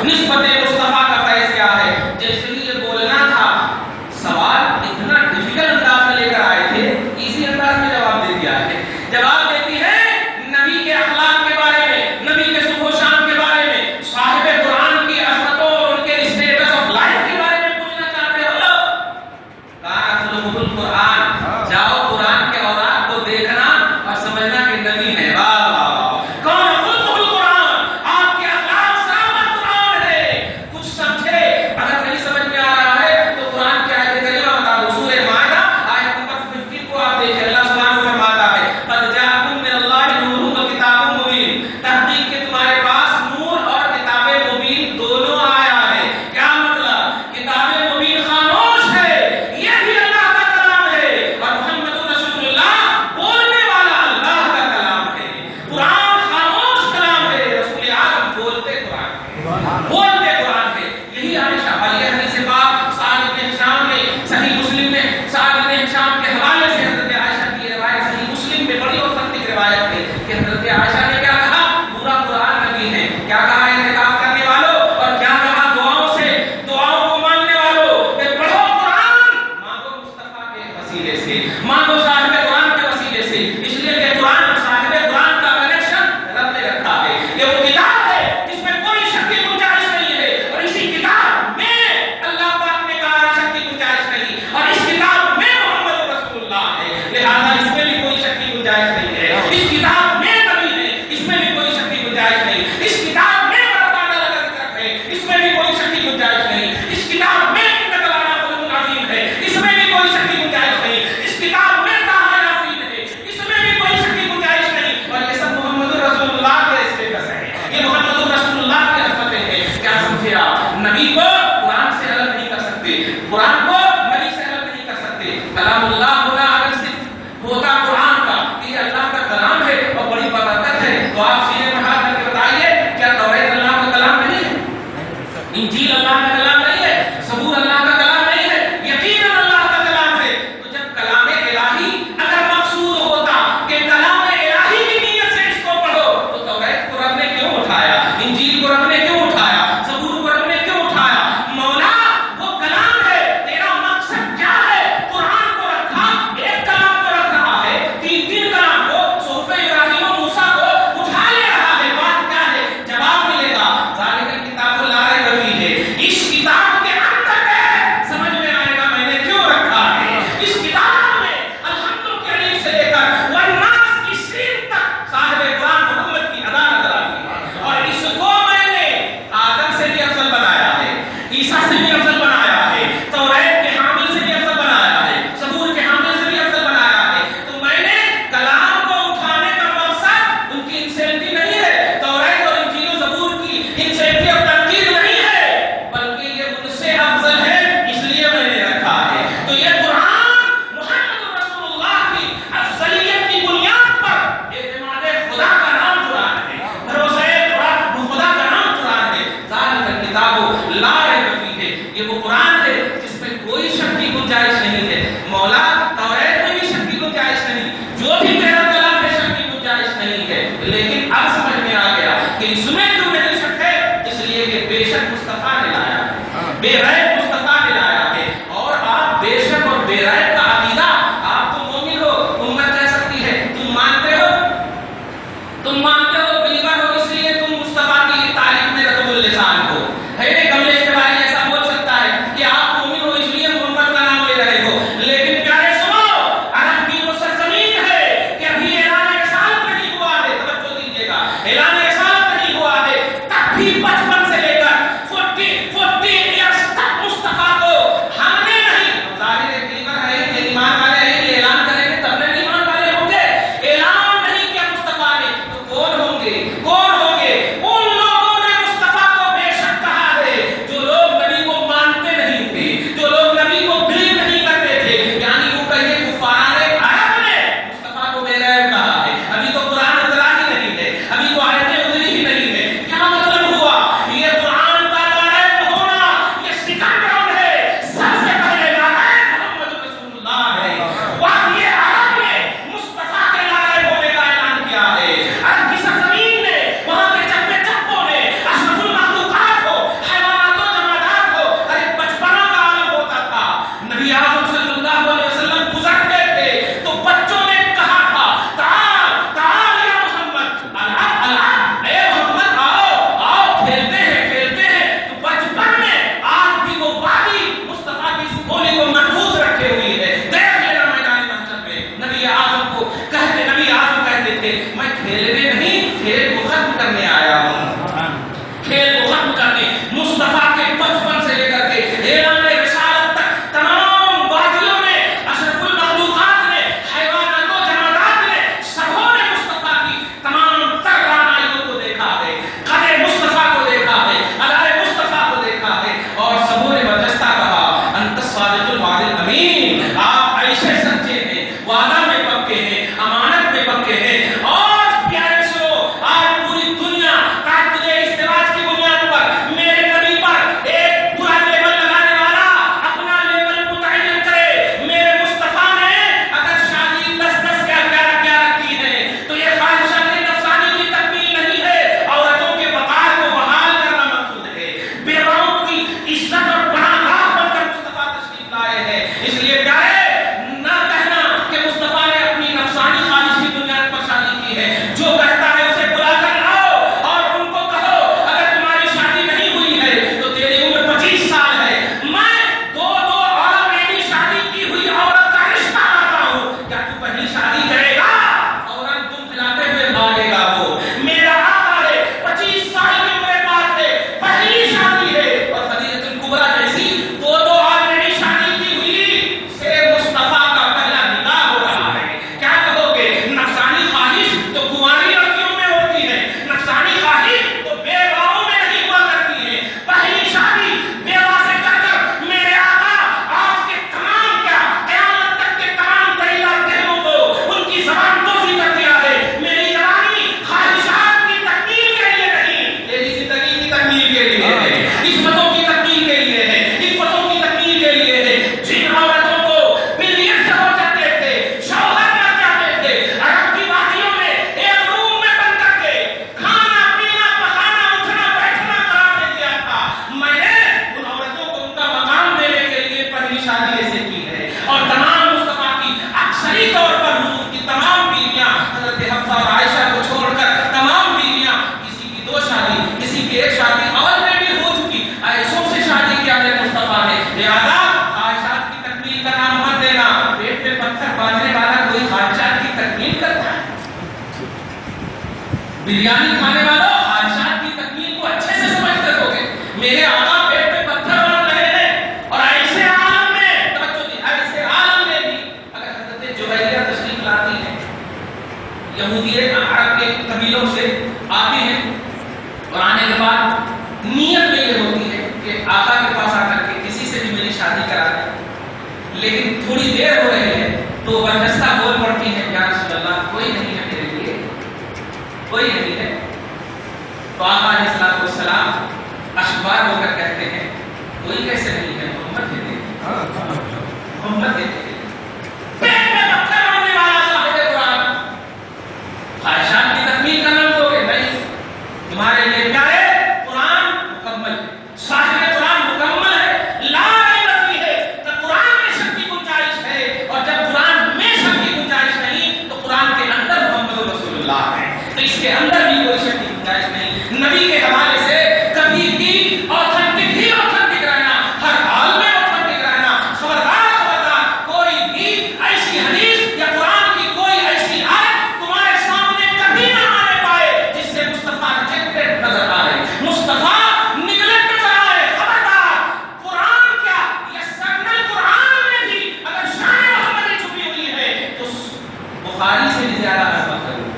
نسبت مصطفیٰ کا فیض کیا ہے جیسے ہی یہ بولنا تھا سوال اتنا ڈیفیکلٹ انداز میں لے کر آئے تھے ایزی انداز میں جواب دے دیا ہے جواب دیتی ہے نبی کے اخلاق کے بارے میں نبی کے صبح و شام کے بارے میں صاحب قرآن کی عظمتوں اور ان کے اسٹیٹس آف لائف کے بارے میں پوچھنا چاہتے ہو قرآن جاؤ قرآن کے اوراق کو دیکھنا اور سمجھنا کہ نبی ہے واہ واہ کون خلق القرآن آپ کے اخلاق سلامت قرآن ہے کچھ سمجھے اگر نہیں سمجھ میں آ رہا ہے تو قرآن کی آیت کریمہ بتا دو سورہ مائدہ آیت نمبر 50 کو آپ دیکھیں اللہ سبحانہ و فرماتا ہے قد جاءکم من اللہ نور و کتاب مبین تحقیق کہ تمہارے پاس نور اور کتاب مبین دونوں آیا ہے کیا مطلب کتاب مبین خاموش ہے یہ بھی اللہ کا کلام ہے اور محمد رسول اللہ بولنے والا اللہ کا کلام ہے قرآن خاموش کلام ہے رسول اعظم بولتے قرآن ہے یہی عائشہ والی حدیث پاک سعد بن ہشام میں صحیح مسلم میں سعد بن ہشام کے حوالے سے حضرت عائشہ کی روایت صحیح مسلم میں بڑی اوتھینٹک روایت ہے کہ حضرت عائشہ نے کیا کہا پورا قرآن نبی ہے کیا کہا اعتکاف کرنے والوں اور کیا کہا دعاؤں سے دعاؤں کو ماننے والوں سمجھے آپ، نبی کو قرآن سے الگ نہیں کر سکتے، قرآن کو نبی سے الگ نہیں کر سکتے۔ کلام اللہ ہونا اگر صرف ہوتا قرآن کا کہ یہ اللہ کا کلام ہے اور بڑی برکت ہے، تو آپ سینے پر ہاتھ رکھ کے بتائیے کیا توریت اللہ کا کلام نہیں ہے؟ انجیل اللہ کا کلام نہیں ہے؟ زبور اللہ کا کلام نہیں ہے؟ یقیناً اللہ کا کلام ہے۔ تو جب کلام الہی اگر مقصود ہوتا کہ کلام الہی کی نیت سے اس کو پڑھو، تو توریت کو رب نے کیوں اٹھایا؟ انجیل کو رب نے کیوں اٹھایا؟ زبور کو رب نے کیوں اٹھایا؟ مولا وہ کلام ہے، تیرا مقصد کیا ہے؟ قرآن کو رکھا، ایک کلام کو رکھ رہا ہے، تین کلام کو، صحف ابراہیم و موسیٰ کو اٹھا لے رہا ہے، بات کیا ہے؟ جواب ملے گا ذالک الکتاب لا ریب فیہ، اس کتاب کے اندر ہے، سمجھ میں آئے گا میں نے کیوں رکھا ہے۔ اس کتاب میں الحمد کے سے لے کر والناس کی سین تک صاحب قرآن محمد کی ادا نظر آتی ہے، اور اس کو میں نے آدم سے بھی افضل بنایا ہے، عیسیٰ سے بھی افضل بنایا ہے، توریت کے حامل سے بھی افضل بنایا ہے، زبور کے حامل سے بھی افضل بنایا ہے۔ تو میں نے کلام کو اٹھانے کا مقصد ان کی انسینٹی نہیں ہے، توریت اور انجیل و زبور کی انسینٹی اور تنقید نہیں ہے، بلکہ یہ ان سے افضل ہے، اس لیے میں نے رکھا ہے۔ تو یہ قرآن محمد رسول اللہ کی افضلیت کی بنیاد پر اعتماد خدا کا نام قرآن ہے، بھروسے خدا کا نام قرآن ہے۔ ذالک الکتاب لا ریب فیہ، یہ وہ قرآن ہے جس میں کوئی شک کی گنجائش نہیں ہے۔ مولا توریت میں بھی شک کی گنجائش نہیں، جو بھی تیرا کلام ہے شک کی گنجائش نہیں ہے، لیکن اب سمجھ میں آ گیا کہ اس میں کیوں نہیں شک ہے، اس لیے کہ بے شک مصطفیٰ نے لایا ہے، بے ریب مصطفیٰ نے لایا ہے، اور آپ بے شک اور بے ریب کا عقیدہ آپ تو مومن ہو، امت کہہ سکتی ہے، تم مانتے ہو بلیور ہو، اس لیے تم مصطفیٰ کی تعریف میں رتب اللسان ہو۔ ہے نہیں کملیش تیواری ایسا بول سکتا ہے کہ آپ مومن ہو اس لیے محمد کا نام لے رہے ہو، لیکن پیارے سنو، عرب کی وہ سرزمین ہے کہ ابھی اعلان رسالت نہیں ہوا ہے، توجہ دیجیے گا، اعلان رسالت نہیں ہوا ہے، تب بھی 55 سے لے کر 40 ایئرس تک مصطفیٰ کو ہم نے نہیں، ظاہر ہے بلیور ہے کہ ایمان والے ہیں، یہ اعلان کریں گے تب نہیں ایمان والے ہوں گے، اعلان نہیں کیا مصطفیٰ نے، تو کون ہوں گے؟ ان لوگوں نے مصطفیٰ کو بے شک کہا ہے جو لوگ نبی کو مانتے نہیں تھے، جو لوگ نبی کو بلیو نہیں کرتے تھے، یعنی وہ کہے کفار عرب نے مصطفیٰ کو بے ریب کہا ہے۔ ابھی تو قرآن اترا ہی نہیں ہے، ابھی تو آیتیں اتری ہی نہیں ہے، کیا مطلب ہوا؟ یہ قرآن کا لا ریب ہونا یہ سیکنڈ راؤنڈ ہے، سب سے پہلے لا ریب محمد رسول اللہ ہے، وقت یہ عرب نے مصطفیٰ کے لا ریب ہونے کا اعلان کیا ہے، عرب کی سرزمین نے، وہاں کے چپے چپوں نے، اشرف المخلوقات ہو، حیوانات و جمادات ہو، ہر ایک بچپنا کا عالم ہوتا تھا۔ نبی اعظم صلی اللہ علیہ وسلم گزرتے تھے تو بچوں نے کہا تھا تعال یا محمد، العب اے محمد آؤ کھیلتے ہیں، تو بچپن میں آج بھی وہ وادی مصطفیٰ کی اس بولی کو محفوظ رکھے ہوئی ہے۔ دیکھ لینا میدان محشر میں نبی اعظم کہتے تھے میں کھیلنے نہیں، کھیل کو ختم کرنے آیا ہوں، کھیل کو ختم کرنے۔ مصطفیٰ کے بچپن سے لے کر کے اعلان رسالت تک تمام وادیوں میں اشرف المخلوقات نے، حیوانات و جمادات نے، سبوں نے مصطفیٰ کی تمام تر رعنائیوں کو دیکھا ہے، قدر مصطفیٰ کو دیکھا ہے، ادائے مصطفیٰ کو دیکھا ہے، اور سبوں نے برجستہ کہا انت الصادق الوعد الامین، آپ ایسے سچے ہیں، وعدہ میں پکے ہیں، امانت میں پکے ہیں۔ اور پیارے سو آج پوری دنیا تعدد ازدواج کی بنیاد پر میرے نبی پر ایک پورا لیبل لگانے والا اپنا لیبل متعین کرے۔ میرے مصطفیٰ نے اگر شادی 10 کے 11 کی ہے تو یہ خواہشات نفسانی کی تکمیل نہیں ہے، عورتوں کے وقار کو بحال کرنا مقصود ہے، بیواؤں کی عزت اور پناہ بن کر مصطفیٰ تشریف لائے ہیں۔ اس لیے پیارے نہ کہنا کہ مصطفیٰ نے اپنی نفسانی خواہش کی بنیاد پر شادی کی ہے، جو کہتا ہے اسے بلا کر لاؤ اور ان کو کہو اگر تمہاری شادی نہیں ہوئی ہے تو تیری عمر 25 سال ہے، میں دو آلریڈی شادی کی ہوئی عورت کا رشتہ لاتا ہوں، کیا تو پہلی شادی کرے گا؟ فوراً تم کھلاتے ہوئے بھاگے گا، وہ میرا آقا ہے، 25 سال کی عمر بات ہے، پہلی شادی ہے، اور خدیجہ کبریٰ یہودیت عرب کے قبیلوں سے آتے ہیں اور آنے کے بعد نیت میں یہ ہوتی ہے کہ آقا کے پاس آ کر کے کسی سے بھی میری شادی کرا دیں، لیکن تھوڑی دیر ہو رہی ہے تو وابستہ بول پڑتی ہے یا رسول اللہ کوئی نہیں ہے میرے لیے، کوئی نہیں ہے. تو آقا علیہ السلام اشبار ہو کر کہتے ہیں کوئی کیسے نہیں ہے، محمد دے دے، محمد دے دے. خواہشات کی تکمیل کرنا دو گے نہیں، تمہارے لیے کیا ہے؟ قرآن مکمل ہے، صاحب قرآن مکمل ہے، لا ریب فیہ ہے. تو قرآن میں شک کی گنجائش ہے، اور جب قرآن میں شک کی گنجائش نہیں تو قرآن کے اندر محمد رسول اللہ ہے، تو اس کے اندر بھی کوئی شک کی گنجائش نہیں. نبی کے حوالے سے کبھی بھی آتھنٹک ہی آتھنٹک رہنا، ہر حال میں آتھنٹک رہنا. خبردار خبردار کوئی بھی ایسی حدیث یا قرآن کی کوئی ایسی آیت تمہارے سامنے کبھی نہ آنے پائے جس سے مصطفیٰ ریجیکٹڈ نظر آئے، مصطفیٰ نگلیکٹ نظر آئے. خبردار قرآن کیا یہ سرنل قرآن میں بھی اگر شان محمدی چھپی ہوئی ہے تو بخاری سے بھی زیادہ عظمت کرو،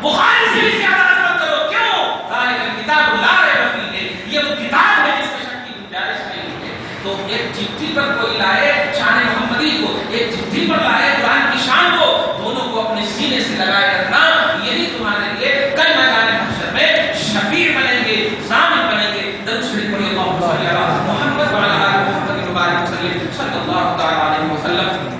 بخاری سے بھی زیادہ عظمت کرو. کیوں؟ ذالک کتاب لا ریب فیہ، یہ وہ کتاب ہے جس میں شک کی گنجائش نہیں ہے. تو ایک چٹھی پر کوئی لائے شان محمدی کو، ایک چٹھی پر لائے قرآن کی شان کو، دونوں کو اپنے سینے سے لگائے رکھنا، یہی تمہارے لیے کل میدان محشر میں شفیع بنیں گے، ضامن بنیں گے. درود شریف پڑھیے اللہم صلی علی محمد وعلی آل محمد مبارک وسلم صلی اللہ تعالی علیہ وسلم.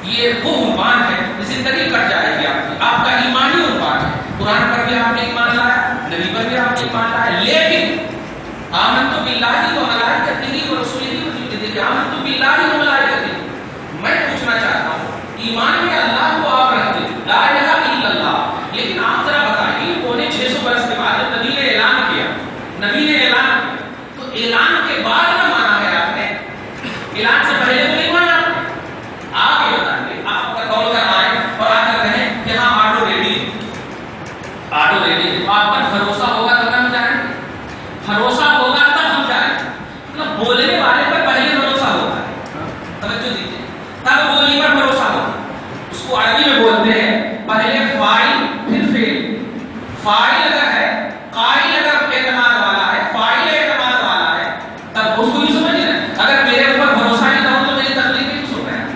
یہ وہ عنوان ہے، زندگی کٹ جائے گی آپ کی، آپ کا ایمانی عنوان ہے. قرآن پر بھی آپ نے ایمان لایا، نبی پر بھی آپ نے ایمان لایا، لیکن آمنت باللہ و ملائکتہ و رسولہ و جبریل، آمنت باللہ و ملائکتہ. میں پوچھنا چاہتا ہوں ایمان میں اللہ کو آپ رکھتے لا الہ الا اللہ، لیکن آپ ذرا بتائیے 650 برس کے بعد جب نبی نے اعلان کیا، نبی نے اعلان کیا تو اعلان کے بعد نہ مانا ہے آپ نے، اعلان سے پہلے تو نہیں مانا. آپ یہ بتائیے، آپ کا کال کر آئے اور آ کر کہیں کہ ہاں آٹو ریڈی ہے، آٹو ریڈی ہے، آپ پر بھروسہ ہوگا تب ہم جائیں گے، بھروسہ ہوگا تب ہم جائیں گے. مطلب بولنے والے پر پہلے بھروسہ ہوتا ہے، توجہ دیجیے، تب بولی پر بھروسہ ہوتا ہے. اس کو عربی میں بولتے ہیں پہلے فاعل پھر فعل. فاعل اگر ہے، قائل اگر اعتماد والا ہے، فاعل اعتماد والا ہے، تب اس کو بھی سمجھ رہے ہیں. اگر میرے اوپر بھروسہ نہیں نہ ہو تو میری تکلیف نہیں سن رہے ہیں.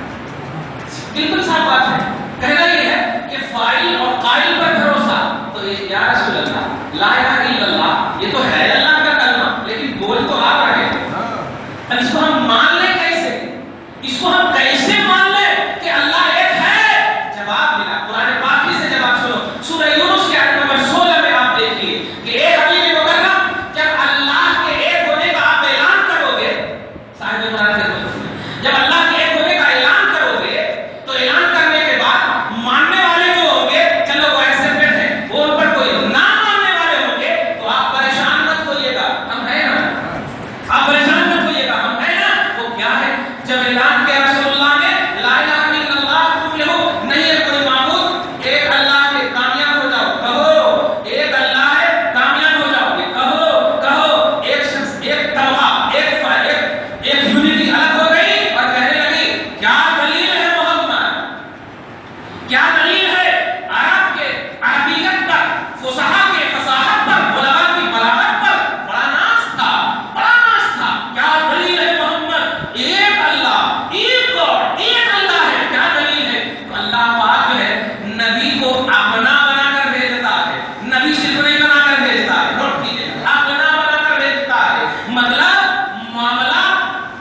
بالکل صاف بات ہے. کہنا یہ ہے کہ فاعل اور قائل پر بھروسہ. تو یا رسول اللہ لا الہ الا اللہ یہ تو ہے اللہ کا کلمہ، لیکن بول تو آپ رہے ہیں. اب اس کو ہم مان لیں کیسے؟ اس کو ہم کیسے مان لیں کہ اللہ ایک ہے؟ جواب ملا قرآن پاک ہی سے. جواب سنو، سورہ یونس کے آیت نمبر 16 میں آپ دیکھیے کہ ایک حبیب مکرم جب اللہ کے ایک ہونے کا آپ اعلان کرو گے، صاحب قرآن کے جب اللہ کے ایک ہونے کا اعلان کرو گے تو اعلان کرنے کے بعد ماننے والے جو ہوں گے چلو وہ ایکسپٹڈ ہے، وہ ان پر کوئی نہ ماننے والے ہوں گے تو آپ پریشان مت ہوئیے گا، ہم ہیں نا، آپ پریشان مت ہوئیے گا، ہم ہیں نا. وہ کیا ہے؟ جب اعلان کیا رسول اللہ نے لا الہ الا اللہ تفلحوا، نہیں ہے کوئی معبود، ایک اللہ ہے، کامیاب ہو جاؤ، کہو ایک اللہ ہے، کامیاب ہو جاؤ گے، کہو کہو ایک شخص، ایک طبقہ، ایک یونٹی الگ ہو گئی اور کہنے لگی کیا دلیل ہے محمد، کیا دلیل ہے عرب کے عربیت پر، فصحا کے فصاحت پر، بلاغا کی بلاغت پر بڑا ناز تھا، بڑا ناز تھا. کیا دلیل ہے محمد، ایک اللہ، ایک گاڈ، ایک اللہ ہے، کیا دلیل ہے؟ تو اللہ پاک ہے نبی کو اپنا بنا کر بھیجتا ہے، نبی صرف نہیں بنا کر بھیجتا ہے، نوٹ کیجیے، اپنا بنا کر بھیجتا ہے. مطلب معاملہ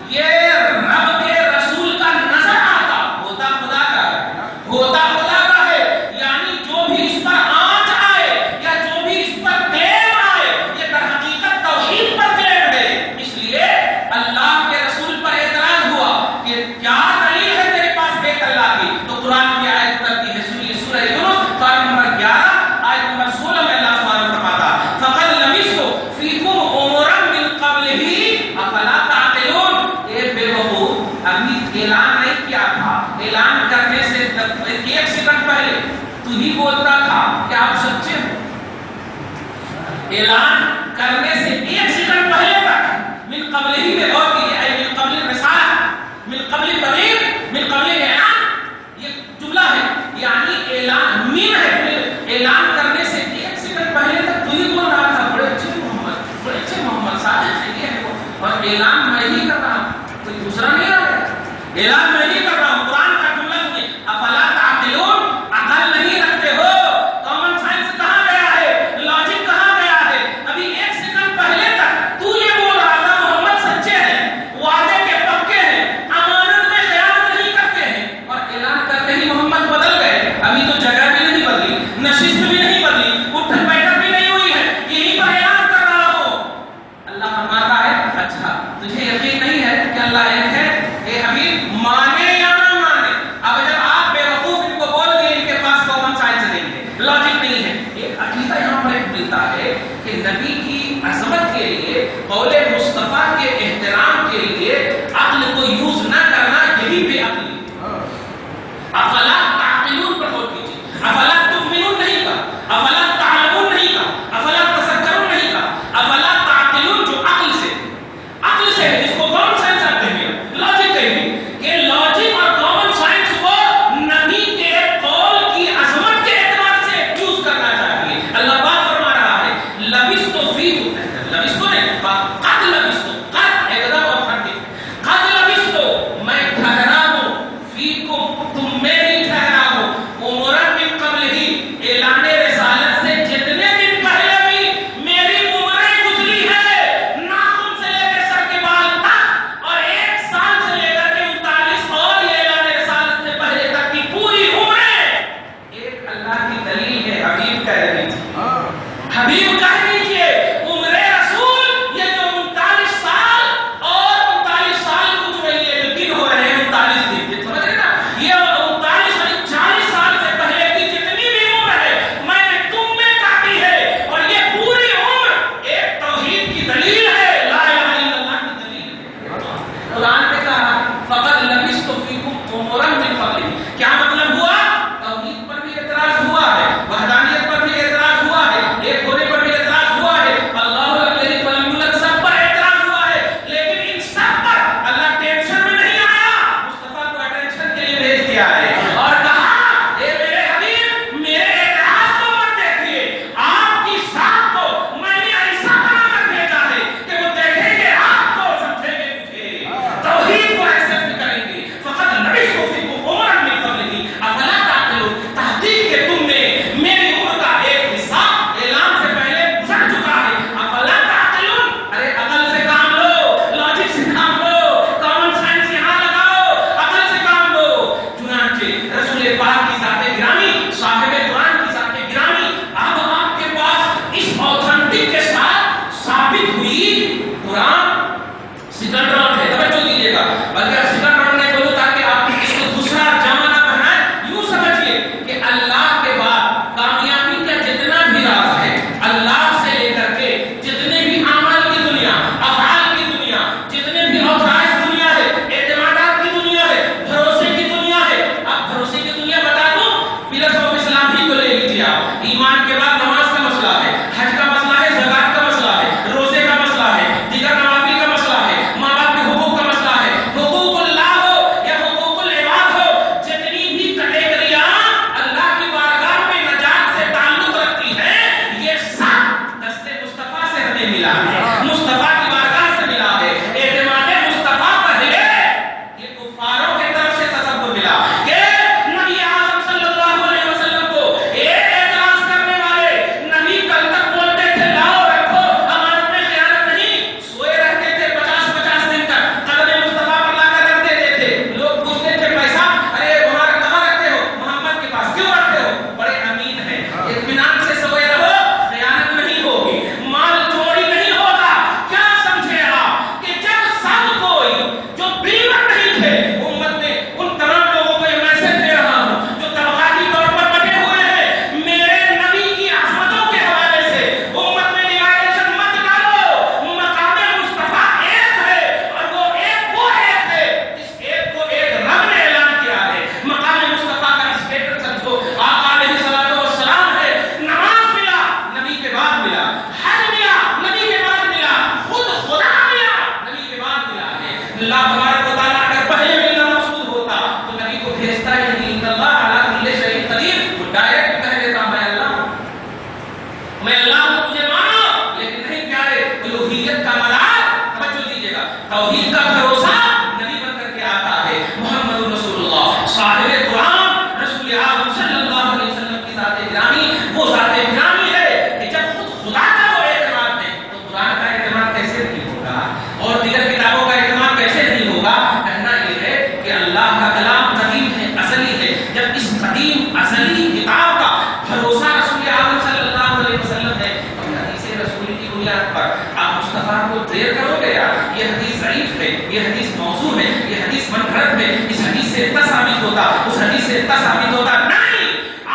یہ رب کے رسول کا نظر آتا، ہوتا خدا کا ہے، ہوتا خدا کا ہے. یعنی جو بھی اس پر آنچ آئے یا جو بھی اس پر کلیم آئے یہ در حقیقت توحید پر کلیم ہے. اس لیے اللہ کے رسول پر اعتراض ہوا کہ کیا دلیل ہے تیرے پاس ایک اللہ کی؟ تو قرآن کی آیت کرتی ہے، سنیے سورہ یونس پارہ نمبر 11 آیت نمبر 16 میں اللہ سبحانہ فرماتا فقد لبثت فیکم عمرا من قبلہ افلا تعقلون. اے بے وقوف، ابھی اعلان نہیں کیا تھا، اعلان کرنے سے ایک سیکنڈ پہلے تو ہی بولتا تھا کہ آپ سچے ہو. اعلان کرنے سے ایک سیکنڈ پہلے تک من قبل ہی میں غور کیجیے، اے من قبل رسالہ، من قبل تبلیغ، من قبل اعلان، یہ جملہ ہے، یعنی اعلان من ہے، اور اعلان میں ہی کر رہا ہوں، کوئی دوسرا نہیں آ رہا، اعلان میں ہی کر رہا ہوں۔ قرآن کا جملہ سنیے، افلا تعقلون، عقل نہیں رکھتے ہو؟ کامن سائنس کہاں گیا ہے؟ لاجک کہاں گیا ہے؟ ابھی ایک سیکنڈ پہلے تک تو یہ بول رہا تھا محمد سچے ہیں، وعدے کے پکے ہیں، امانت میں خیانت نہیں کرتے ہیں، اور اعلان کرتے ہی محمد بدل گئے۔ ابھی تو جگہ بھی نہیں بدلی، نشست بھی نہیں بدلی، اٹھن بیٹھن بھی نہیں ہوئی ہے، یہی پر اعلان کر رہا ہو۔ اللہ فرماتا ہے اچھا تجھے یقین نہیں ہے کہ اللہ ایک ہے؟ اے حبیب مانے یا نہ مانے، اب جب آپ بے وقوف ان کو بول گئے ان کے پاس کامن سائنس نہیں ہے، لاجک نہیں ہے، ایک عقیدہ یہاں پر ایک ملتا ہے کہ نبی کی عظمت کے لیے، قول مصطفیٰ کے احترام کے لیے عقل کو یوز نہ کرنا یہی بے عقلی ہے۔ افلا تعقلون پر غور کیجیے، افلا تؤمنون نہیں کہا، افلا تعلمون نہیں کہا، افلا تذکرون نہیں کہا، افلا تعقلون جو عقل سے ہے، جس کو کامن سائنس آپ کہیں گے، لاجک کہیں گے، کہ لاجک اور کامن سائنس کو نبی کے قول کی عظمت کے اعتبار سے یوز کرنا چاہیے۔ اللہ پاک فرما رہا ہے لبثت فیکم، لبثت نہیں، قد لبثت، قد ایک دم اور ہٹ قد لبثت، میں ٹھہرا ہوں، فیکم تم میں ہی ٹھہرا ہوں، عمرا من قبل ہی، اعلان رسالت سے جتنے دن پہلے بھی میری عمریں گزری ہے، ناخن سے لے کے سر کے بال تک، اور 1 سال سے لے کر کے 39 اور یہ اعلان رسالت سے پہلے تک کی پوری عمریں ایک اللہ کی دلیل ہے۔ حبیب کہہ رہی تھی، حبیب کہہ دیجئے عمر رسول، یہ جو 39 سال اور 39 سال کچھ نہیں ہے، جو دن ہو رہے ہیں 39 دن، یہ سمجھ رہے نا، یہ 39 40 سال سے پہلے کی جتنی بھی عمر ہے میں نے تم میں کاٹی ہے، اور یہ پوری عمر ایک توحید کی دلیل ہے، لا الہ الا اللہ کی دلیل ہے۔ قرآن نے کہا فقط لبثت فیکم عمرا من قبل، کیا مطلب ہوا؟ توحید پر بھی اعتراض ہوا ہے، وحدانیت پر بھی اعتراض ہوا ہے، ایک ہونے پر بھی اعتراض ہوا ہے، اللہ الذی ولم یولد سب پر اعتراض ہوا ہے، لیکن ان سب پر اللہ ٹینشن میں نہیں آیا، مصطفیٰ کو اٹینشن کے لیے بھیج دیا ہے اور کہا اے میرے حبیب میرے اعتراض کو مت دیکھیے، آپ کی ذات کو میں نے ایسا بنا کر بھیجا ہے کہ وہ دیکھیں گے آپ کو، سمجھیں گے مجھے، توحید کو ایکسپٹ کریں گے۔ فقط لبثت فیکم عمرا من قبلہ افلا تعقلون، تحقیق کہ تم میں میری عمر کا ایک حصہ اعلان سے پہلے گزر چکا ہے، افلا تعقلون، ارے عقل سے کام لو، لاجک سے کام لو، کامن سائنس یہاں لگاؤ، عقل سے کام لو۔ چنانچہ رسول پاک کی ذات گرامی، صاحب قرآن کی ذات گرامی اب آپ کے پاس اس اوتھنٹک کے ساتھ ثابت ہوئی۔ قرآن سیکنڈ راؤنڈ ہے، توجہ دیجیے گا، بلکہ سیکنڈ راؤنڈ نہیں بولوں تاکہ آپ اس کو دوسرا جمع نہ بنائیں، یوں سمجھیے کہ اللہ کے بعد کامیابی کا جتنا بھی راز ہے، اللہ سے لے کر کے جتنے بھی اعمال کی دنیا، افعال کی دنیا، جتنے بھی اوقات دنیا ہے، اعتمادات کی دنیا ہے، بھروسے کی دنیا ہے۔ اب بھروسے کی دنیا بتا دوں، پلرز آف اسلام ہی کو لے لیجیے آپ، ایمان کے بعد نماز کا مسئلہ ہے، حج کا مسئلہ ہے، زکات کا مسئلہ ہے، روزے کا مسئلہ ہے، دیگر نوافل کا مسئلہ ہے، ماں باپ کے حقوق کا مسئلہ ہے، حقوق اللہ ہو یا حقوق العباد ہو، جتنی بھی کیٹیگریاں اللہ کی بارگاہ میں نجات سے تعلق رکھتی ہیں، یہ سب دست مصطفیٰ سے ہمیں ملا ہے، مصطفیٰ کی بارگاہ سے ملا ہے۔ اعتماد مصطفیٰ پر ہے، یہ کفاروں کی طرف سے تصور ملا کہ نبی اعظم صلی اللہ علیہ وسلم کو ایک اعتراض کرنے والے نبی کل تک بولتے تھے لاؤ رکھو، امانت میں خیانت نہیں، سوئے رہتے تھے 50 دن تک، قدم مصطفیٰ پر لا کر رکھ دیتے تھے، لوگ پوچھتے تھے پیسہ، ارے وہاں کہاں رکھتے ہو؟ محمد کے پاس کیوں رکھتے ہو؟ بڑے امین ہیں، اطمینان سے سوئے رہو، خیانت نہیں ہوگی، مال چوری نہیں ہوگا۔ کیا سمجھے آپ کہ جب سب کوئی جو بلیور نہیں تھے، امت نے ان تمام لوگوں کو یہ میسج دے رہا ہوں جو طبقاتی طور پر بٹے ہوئے ہیں، میرے نبی کی عظمتوں کے حوالے سے امت میں ڈیوائیڈیشن مت ڈالو، مقام مصطفیٰ ایک ہے، اور وہ ایک ہے جس ایک کو ایک رب نے اعلان کیا ہے۔ مقام مصطفیٰ کا اسٹیٹس سمجھو، آقا علیہ الصلوۃ والسلام ہے، نماز ملا نبی کے بعد ملا، حج ملا نبی کے بعد ملا، خود خدا ملا نبی کے بعد ملا ہے۔ اللہ تبارک و تعالیٰ اگر پہلے ملنا مقصود ہوتا تو نبی کو بھیجتا ہی نہیں، ان اللہ علی کل شیء قدیر، وہ ڈائریکٹ کہہ دیتا میں اللہ ہوں، میں اللہ ہوں، مجھے مانو، لیکن نہیں پیارے الوہیت کا ملال، توجہ دیجیے گا، توحید کا بھروسہ نبی بن کر کے آتا ہے محمد رسول اللہ صاحب قرآن رسول اعظم صلی اللہ علیہ وسلم کی ذات گرامی وہ ذات گرامی ہے کہ جب خود خدا کا وہ اعتماد ہے تو قرآن کا اعتماد کیسے نہیں ہوگا اور دیگر کتابوں کا اعتماد کیسے نہیں ہوگا؟ کہنا یہ ہے کہ اللہ کا کلام قدیم ہے، ازلی ہے. جب اس قدیم ازلی کتاب کا بھروسہ رسول اعظم صلی اللہ علیہ وسلم ہے تو حدیث رسول کی بنیاد پر آپ مصطفیٰ کو دیر کرو گے یار، یہ حدیث ضعیف ہے، یہ حدیث موضوع ہے، یہ حدیث منفرد ہے، اس حدیث سے اتنا ثابت ہوتا، اس حدیث سے اتنا ثابت ہوتا. نہیں،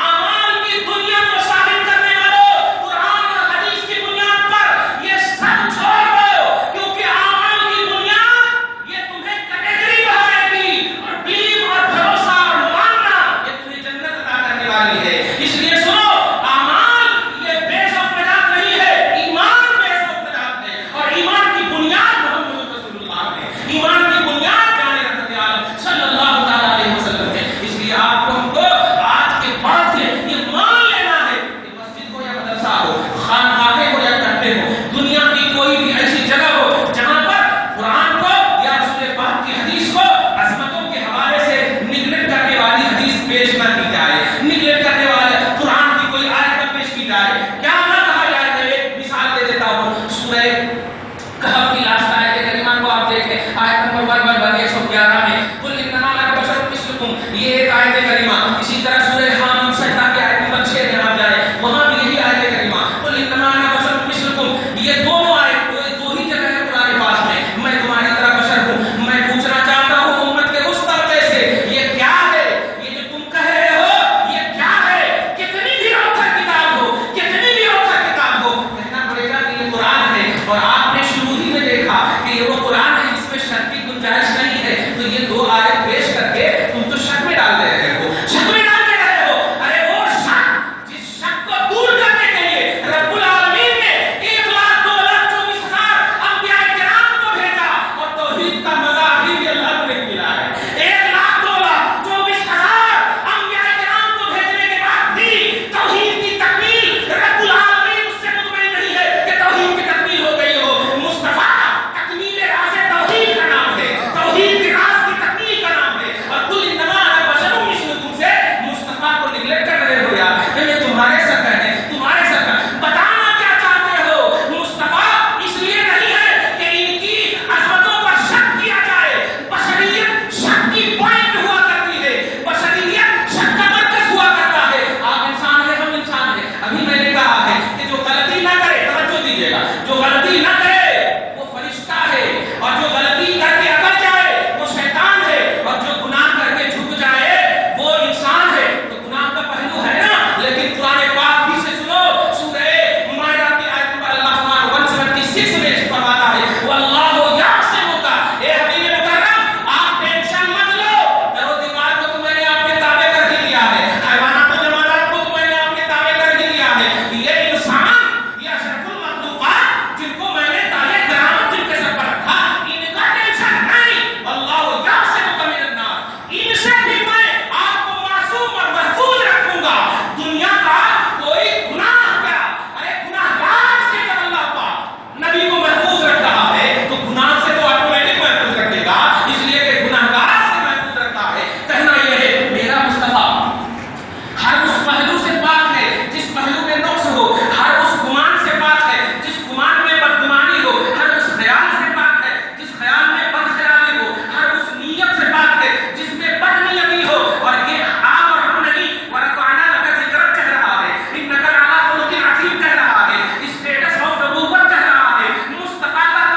اعمال کی دنیا کو ثابت کرنے والوں قرآن اور حدیث کی بنیاد پر یہ سب چھوڑ دو، کیونکہ اعمال کی بنیاد یہ تمہیں کیٹیگری بنائے گی اور بلیو اور بھروسہ اور ماننا یہ تمہیں جنت عطا کرنے والی ہے. اس لیے سنو، اعمال یہ بیس آف نجات نہیں ہے، ایمان بیس آف نجات ہے اور ایمان کی بنیاد محمد رسول اللہ ہے. ایمان کی بنیاد جان رحمت عالم صلی اللہ تعالی علیہ وسلم ہے. اس لیے آپ کو ہم کو آج کے بعد سے یہ مان لینا ہے کہ مسجد ہو یا مدرسہ ہو، خانقاہیں ہو یا کٹے ہو، دنیا کی کوئی بھی ایسی جگہ ہو جہاں پر قرآن کو یا رسول پاک کی حدیث کو عظمتوں کے حوالے سے نگلیکٹ کرنے والی حدیث پیش نہ کی جائے، نگلیکٹ کرنے والے قرآن کی کوئی آیت نہ پیش کی جائے. کیا نہ کہا جائے؟ میں ایک مثال دے دیتا ہوں. سورہ کہف کی لاسٹ آیت کریمہ کو آپ دیکھیں، آیت نمبر 111 میں قل انما انا بشر مثلکم، یہ ایک آیت کریمہ. اسی طرح سورہ حامیم سجدہ کی آیت نمبر 6 میں آپ جائیں، وہاں بھی یہی آیت کریمہ قل انما انا بشر مثلکم. یہ دونوں آیت دو ہی جگہ ہے قرآن پاک میں، میں تمہاری طرح بشر ہوں. میں پوچھنا چاہتا ہوں امت کے اس طبقے سے، یہ کیا ہے؟ یہ جو تم کہہ رہے ہو یہ کیا ہے؟ کتنی بھی روکھا کتاب ہو، کتنی بھی روکھا کتاب ہو، کہنا پڑے گا کہ یہ قرآن ہے. اور آپ نے شروع ہی میں دیکھا کہ یہ وہ قرآن ہے جس میں شک کی گنجائش نہیں ہے. تو یہ دو آیت پیش کر کے تم تو شک میں ڈال دے رہے ہو، شک میں ڈال دے رہے ہو. ارے وہ شک جس شک کو دور کرنے کے لیے رب العالمین نے 1,02,24,000 انبیاء کرام کو بھیجا اور توحید کا مزہ بھی اللہ نے ملا ہے. 1,02,24,000 انبیاء کرام کو بھیجنے کے بعد بھی توحید کی تکمیل رب العالمین اس سے مطمئن نہیں ہے کہ توحید کی تکمیل ہو گئی ہو. مصطفیٰ تکمیل راز توحید کا نام ہے، توحید کے راز کی تکمیل کا نام ہے. اور قل انما انا بشر مثلکم سے مصطفیٰ کو نگلیکٹ کر رہے ہو یار. یہ تمہارے سکھ ہے، تمہارے سکھ ہے. بتانا کیا چاہتے ہو؟ مصطفیٰ اس لیے نہیں ہے کہ ان کی عظمتوں پر شک کیا جائے. بشریت شک کی پوائنٹ ہوا کرتی ہے، بشریت شک کا مرکز ہوا کرتا ہے. آپ انسان ہیں، ہم انسان ہیں. ابھی میں نے کہا ہے کہ جو غلطی نہ کرے، توجہ دیجیے گا، جو غلطی نہ کرے وہ فرشتہ ہے اور جو